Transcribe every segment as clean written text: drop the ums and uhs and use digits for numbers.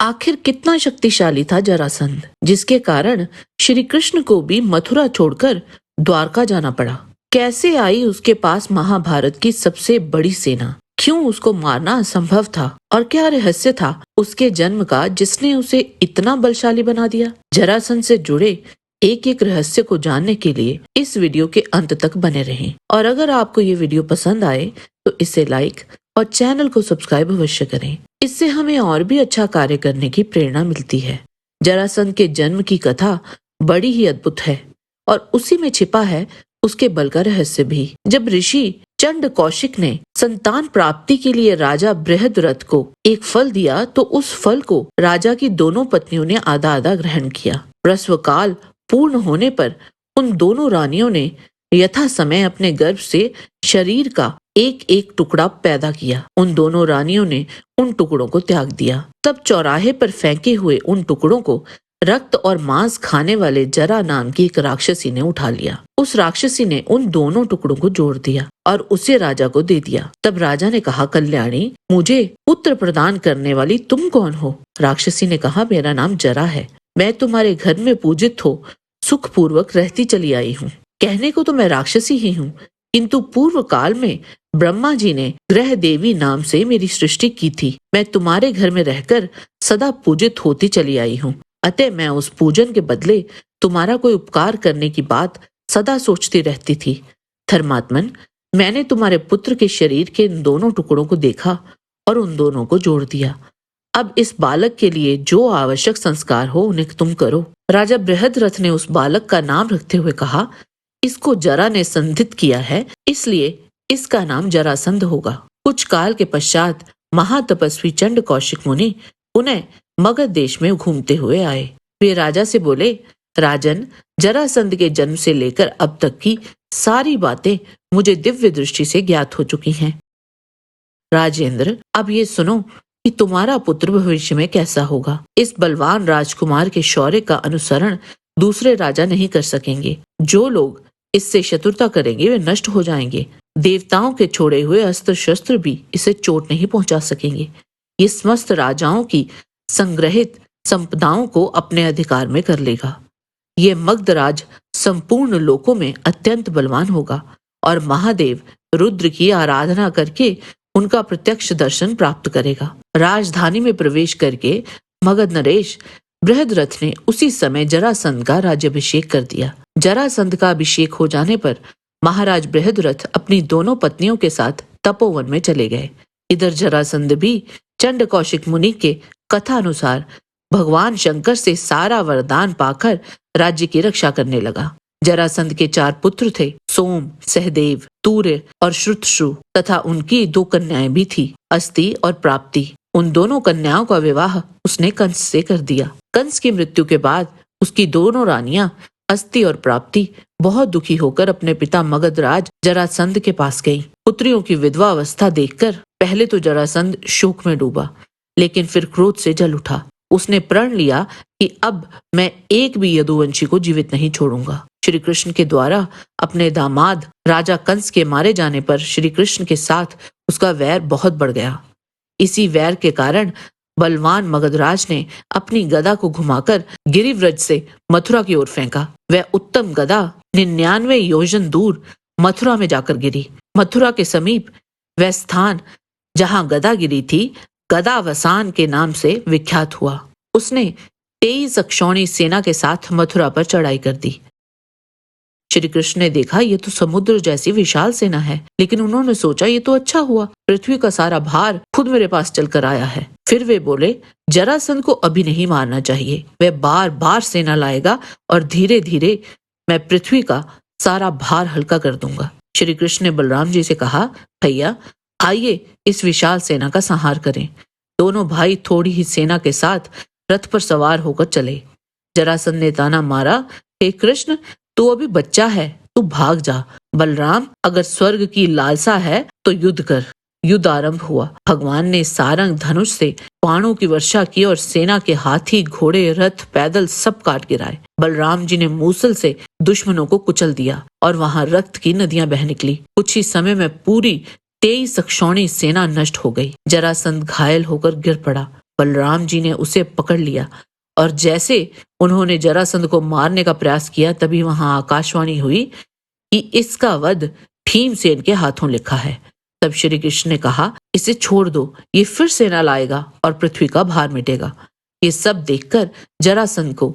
आखिर कितना शक्तिशाली था जरासंध, जिसके कारण श्री कृष्ण को भी मथुरा छोड़कर द्वारका जाना पड़ा। कैसे आई उसके पास महाभारत की सबसे बड़ी सेना? क्यों उसको मारना असंभव था? और क्या रहस्य था उसके जन्म का जिसने उसे इतना बलशाली बना दिया? जरासंध से जुड़े एक एक रहस्य को जानने के लिए इस वीडियो के अंत तक बने रहें। और अगर आपको ये वीडियो पसंद आए तो इसे लाइक और चैनल को सब्सक्राइब अवश्य करें। इससे हमें और भी अच्छा कार्य करने की प्रेरणा मिलती है। जरासंध के जन्म की कथा बड़ी ही अद्भुत है और उसी में छिपा है उसके बल का रहस्य भी। जब ऋषि चंड कौशिक ने संतान प्राप्ति के लिए राजा बृहद्रथ को एक फल दिया तो उस फल को राजा की दोनों पत्नियों ने आधा आधा ग्रहण किया। प्रसव काल पूर्ण होने पर उन दोनों रानियों ने यथा समय अपने गर्भ से शरीर का एक एक टुकड़ा पैदा किया। उन दोनों रानियों ने उन टुकड़ों को त्याग दिया। तब चौराहे पर फेंके हुए उन टुकड़ों को रक्त और मांस खाने वाले जरा नाम की एक राक्षसी ने उठा लिया। उस राक्षसी ने उन दोनों टुकड़ों को जोड़ दिया और उसे राजा को दे दिया। तब राजा ने कहा, कल्याणी, मुझे पुत्र प्रदान करने वाली तुम कौन हो? राक्षसी ने कहा, मेरा नाम जरा है। मैं तुम्हारे घर में पूजित हो सुख पूर्वक रहती चली आई हूँ। कहने को तो मैं राक्षसी ही हूँ, किंतु पूर्व काल में ब्रह्मा जी ने ग्रह देवी नाम से मेरी सृष्टि की थी। मैं तुम्हारे घर में रहकर सदा पूजित होती चली आई हूँ। अतः मैं उस पूजन के बदले तुम्हारा कोई उपकार करने की बात सदा सोचती रहती थी। धर्मात्मन, मैंने तुम्हारे पुत्र के शरीर के इन दोनों टुकड़ों को देखा और उन दोनों को जोड़ दिया। अब इस बालक के लिए जो आवश्यक संस्कार हो उन्हें तुम करो। राजा बृहद्रथ ने उस बालक का नाम रखते हुए कहा, इसको जरा ने संधित किया है, इसलिए इसका नाम जरासंध होगा। कुछ काल के पश्चात महातपस्वी चंड कौशिक मुनि पुनः मगध देश में घूमते हुए आए। वे राजा से बोले, राजन, जरासंध के जन्म से लेकर अब तक की सारी बातें मुझे दिव्य दृष्टि से ज्ञात हो चुकी हैं। राजेंद्र, अब ये सुनो कि तुम्हारा पुत्र भविष्य में कैसा होगा। इस बलवान राजकुमार के शौर्य का अनुसरण दूसरे राजा नहीं कर सकेंगे। जो लोग इससे शत्रुता करेंगे वे नष्ट हो जाएंगे। देवताओं के छोड़े हुए अस्त्र शस्त्र भी इसे चोट नहीं पहुंचा सकेंगे। ये समस्त राजाओं की संग्रहित संपदाओं को अपने अधिकार में कर लेगा। ये मगधराज संपूर्ण लोकों में अत्यंत बलवान होगा और महादेव रुद्र की आराधना करके उनका प्रत्यक्ष दर्शन प्राप्त करेगा। राजधानी में प्रवेश करके मगध नरेश बृहद्रथ ने उसी समय जरासंध का राज्याभिषेक कर दिया। जरासंध का अभिषेक हो जाने पर महाराज बृहद्रथ अपनी दोनों पत्नियों के साथ तपोवन में चले गए। इधर जरासंध भी चंड कौशिक मुनि के कथा अनुसार भगवान शंकर से सारा वरदान पाकर राज्य की रक्षा करने लगा। जरासंध के 4 पुत्र थे, सोम, सहदेव, तूर्य और श्रुतशु, तथा उनकी 2 कन्याएं भी थी, अस्ति और प्राप्ति। उन दोनों कन्याओं का विवाह उसने कंस से कर दिया। कंस की मृत्यु के बाद उसकी दोनों रानियां अस्ति और प्राप्ति बहुत दुखी होकर अपने पिता मगधराज जरासंध के पास गईं। पुत्रियों की विधवा अवस्था देखकर पहले तो जरासंध शोक में डूबा, लेकिन फिर क्रोध से जल उठा। उसने प्रण लिया कि अब मैं एक भी यदुवंशी को जीवित नहीं छोड़ूंगा। श्री कृष्ण के द्वारा अपने दामाद राजा कंस के मारे जाने पर श्री कृष्ण के साथ उसका वैर बहुत बढ़ गया। इसी वैर के कारण बलवान मगधराज ने अपनी गदा को घुमाकर गिरिव्रज से मथुरा की ओर फेंका। वह उत्तम गदा 99 योजन दूर मथुरा में जाकर गिरी। मथुरा के समीप वह स्थान जहां गदा गिरी थी गदावसान के नाम से विख्यात हुआ। उसने 23 अक्षौणी सेना के साथ मथुरा पर चढ़ाई कर दी। श्री कृष्ण ने देखा ये तो समुद्र जैसी विशाल सेना है, लेकिन उन्होंने सोचा ये तो अच्छा हुआ, पृथ्वी का सारा भार खुद मेरे पास चलकर आया है। फिर वे बोले, जरासंध को अभी नहीं मारना चाहिए, वह बार बार सेना लाएगा और धीरे धीरे मैं पृथ्वी का सारा भार हल्का कर दूंगा। श्री कृष्ण ने बलराम जी से कहा, भैया आइए इस विशाल सेना का संहार करें। दोनों भाई थोड़ी ही सेना के साथ रथ पर सवार होकर चले। जरासंध ने ताना मारा, हे कृष्ण, तू अभी बच्चा है, तू भाग जा। बलराम, अगर स्वर्ग की लालसा है तो युद्ध कर। युद्ध आरंभ हुआ। भगवान ने सारंग धनुष से बाणों की वर्षा की और सेना के हाथी, घोड़े, रथ, पैदल सब काट गिराए। बलराम जी ने मूसल से दुश्मनों को कुचल दिया और वहां रक्त की नदियां बह निकली। कुछ ही समय में पूरी 23 अक्षौणी सेना नष्ट हो गई। जरासंध घायल होकर गिर पड़ा। बलराम जी ने उसे पकड़ लिया और जैसे उन्होंने जरासंध को मारने का प्रयास किया तभी वहां आकाशवाणी हुई कि इसका वध भीमसेन के हाथों लिखा है। तब श्री कृष्ण ने कहा, इसे छोड़ दो, ये फिर सेना लाएगा और पृथ्वी का भार मिटेगा। ये सब देखकर जरासंध को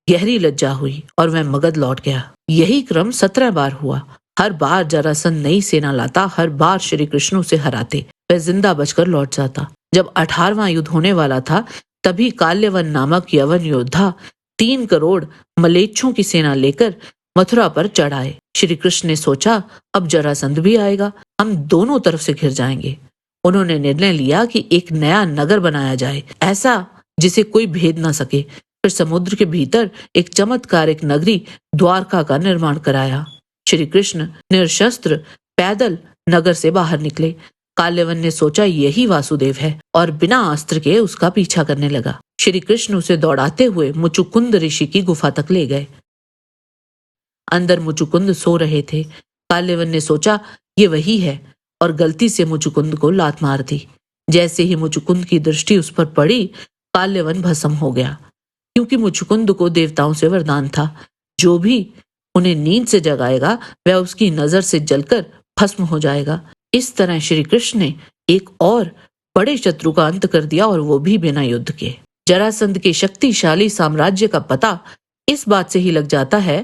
गहरी लज्जा हुई और वह मगध लौट गया। यही क्रम 17 बार हुआ। हर बार जरासंध नई सेना लाता, हर बार श्री कृष्ण उसे हराते, वह जिंदा बचकर लौट जाता। जब 18वां युद्ध होने वाला था तभी काल्यवन नामक यवन योद्धा 3 करोड़ मलेच्छों की सेना लेकर मथुरा पर चढ़ आए। श्री कृष्ण ने सोचा, अब जरासंध भी आएगा, हम दोनों तरफ से घिर जाएंगे। उन्होंने निर्णय लिया कि एक नया नगर बनाया जाए, ऐसा जिसे कोई भेद ना सके। फिर समुद्र के भीतर एक चमत्कारिक नगरी द्वारका का निर्माण कराया। श्री कृष्ण निरशस्त्र पैदल नगर से बाहर निकले। काल्यवन ने सोचा यही वासुदेव है और बिना अस्त्र के उसका पीछा करने लगा। श्री कृष्ण उसे दौड़ाते हुए मुचुकुंद ऋषि की गुफा तक ले गए। अंदर मुचुकुंद सो रहे थे। काल्यवन ने सोचा ये वही है और गलती से मुचुकुंद को लात मार दी। जैसे ही मुचुकुंद की दृष्टि उस पर पड़ी, काल्यवन भस्म हो गया, क्योंकि मुचुकुंद को देवताओं से वरदान था, जो भी उन्हें नींद से जगाएगा वह उसकी नजर से जलकर भस्म हो जाएगा। इस तरह श्री कृष्ण ने एक और बड़े शत्रु का अंत कर दिया और वो भी बिना युद्ध के। जरासंध के शक्तिशाली साम्राज्य का पता इस बात से ही लग जाता है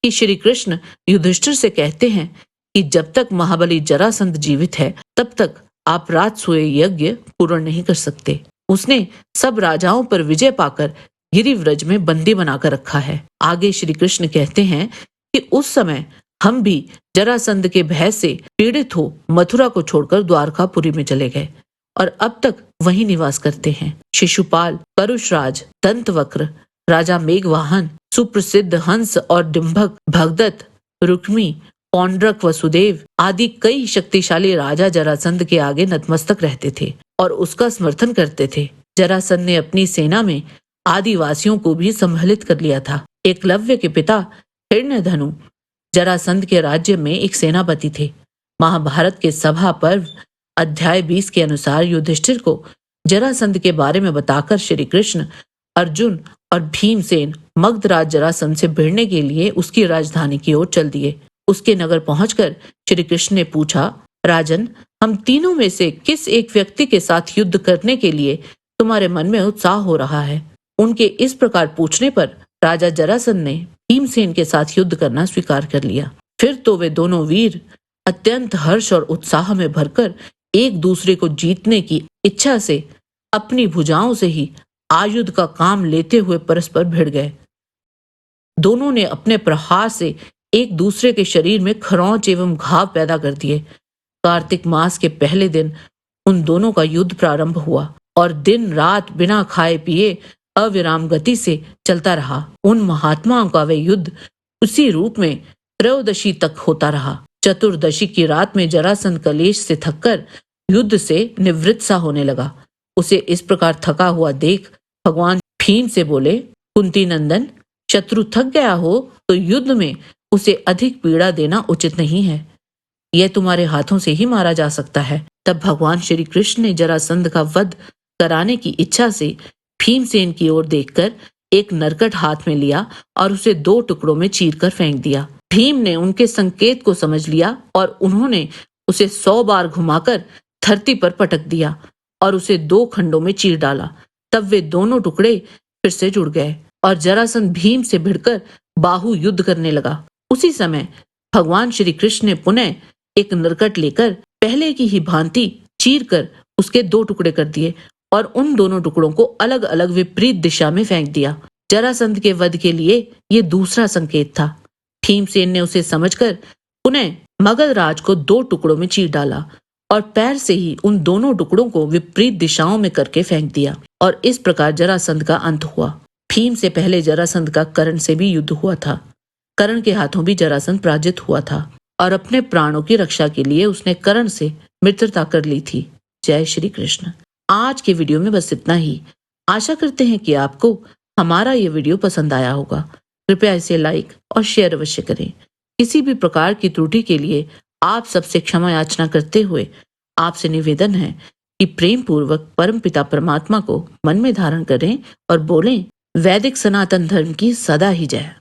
कि श्री कृष्ण युधिष्ठिर से कहते हैं कि जब तक महाबली जरासंध जीवित है तब तक आप राजसूय यज्ञ पूर्ण नहीं कर सकते। उसने सब राजाओं पर विजय पाकर गिरिव्रज में बंदी बनाकर रखा है। आगे श्री कृष्ण कहते हैं कि उस समय हम भी जरासंध के भय से पीड़ित हो मथुरा को छोड़कर द्वारकापुरी में चले गए और अब तक वहीं निवास करते हैं। शिशुपाल, करुषराज, दंतवक्र, राजा मेघवाहन, सुप्रसिद्ध हंस और डिंभक, भगदत्त, रुक्मी, पौंड्रक, वसुदेव आदि कई शक्तिशाली राजा जरासंध के आगे नतमस्तक रहते थे और उसका समर्थन करते थे। जरासंध ने अपनी सेना में आदिवासियों को भी सम्मिलित कर लिया था। एकलव्य के पिता हिरण्यधनु जरासंध के राज्य में एक सेनापति थे। महाभारत के सभा पर्व अध्याय 20 के अनुसार युधिष्ठिर को जरासंध के बारे में बताकर श्री कृष्ण, अर्जुन और भीमसेन मगधराज जरासंध से भिड़ने के लिए उसकी राजधानी की ओर चल दिए। उसके नगर पहुंचकर श्री कृष्ण ने पूछा, राजन, हम तीनों में से किस एक व्यक्ति के साथ युद्ध करने के लिए तुम्हारे मन में उत्साह हो रहा है? उनके इस प्रकार पूछने पर राजा जरासंध ने भीमसेन के साथ युद्ध करना स्वीकार कर लिया। फिर तो वे दोनों वीर अत्यंत हर्ष और उत्साह में भरकर एक दूसरे को जीतने की इच्छा से अपनी भुजाओं से ही आयुध का काम लेते हुए परस्पर भिड़ गए। दोनों ने अपने प्रहार से एक दूसरे के शरीर में खरोंच एवं घाव पैदा कर दिए। कार्तिक मास के पहले दिन उन दोनों का युद्ध प्रारंभ हुआ और दिन रात बिना खाए पिए अविराम गति से चलता रहा। उन महात्माओं का वे युद्ध उसी रूप में त्रयोदशी तक होता रहा। चतुर्दशी की रात में जरासंध कलेश से थककर युद्ध से निवृत्त सा होने लगा। उसे इस प्रकार थका हुआ देख भगवान भीम से बोले, कुंती नंदन, शत्रु थक गया हो तो युद्ध में उसे अधिक पीड़ा देना उचित नहीं है। यह तुम्हारे हाथों से ही मारा जा सकता है। तब भगवान श्री कृष्ण ने जरासंध का वध कराने की इच्छा से भीमसेन की ओर देखकर एक नरकट हाथ में लिया और उसे 2 टुकड़ों में चीरकर फेंक दिया। भीम ने उनके संकेत को समझ लिया और उन्होंने उसे 100 बार घुमाकर धरती पर पटक दिया और उसे 2 खंडों में चीर डाला। तब वे दोनों टुकड़े फिर से जुड़ गए और जरासंध भीम से भिड़कर बाहु युद्ध करने लगा। उसी समय भगवान श्री कृष्ण ने पुनः एक नरकट लेकर पहले की ही भांति चीर कर उसके 2 टुकड़े कर दिए और उन दोनों टुकड़ों को अलग अलग विपरीत दिशा में फेंक दिया। जरासंध के वध के लिए ये दूसरा संकेत था। भीमसेन ने उसे समझकर पुनः मगधराज को 2 टुकड़ों में चीर डाला और पैर से ही उन दोनों टुकड़ों को विपरीत दिशाओं में करके फेंक दिया और इस प्रकार जरासंध का अंत हुआ। भीम से पहले जरासंध का कर्ण से भी युद्ध हुआ था। कर्ण के हाथों भी जरासंध पराजित हुआ था और अपने प्राणों की रक्षा के लिए उसने कर्ण से मित्रता कर ली थी। जय श्री कृष्ण। आज के वीडियो में बस इतना ही। आशा करते हैं कि आपको हमारा ये वीडियो पसंद आया होगा। कृपया इसे लाइक और शेयर अवश्य करें। किसी भी प्रकार की त्रुटि के लिए आप सबसे क्षमा याचना करते हुए आपसे निवेदन है कि प्रेम पूर्वक परम पिता परमात्मा को मन में धारण करें और बोलें, वैदिक सनातन धर्म की सदा ही जय।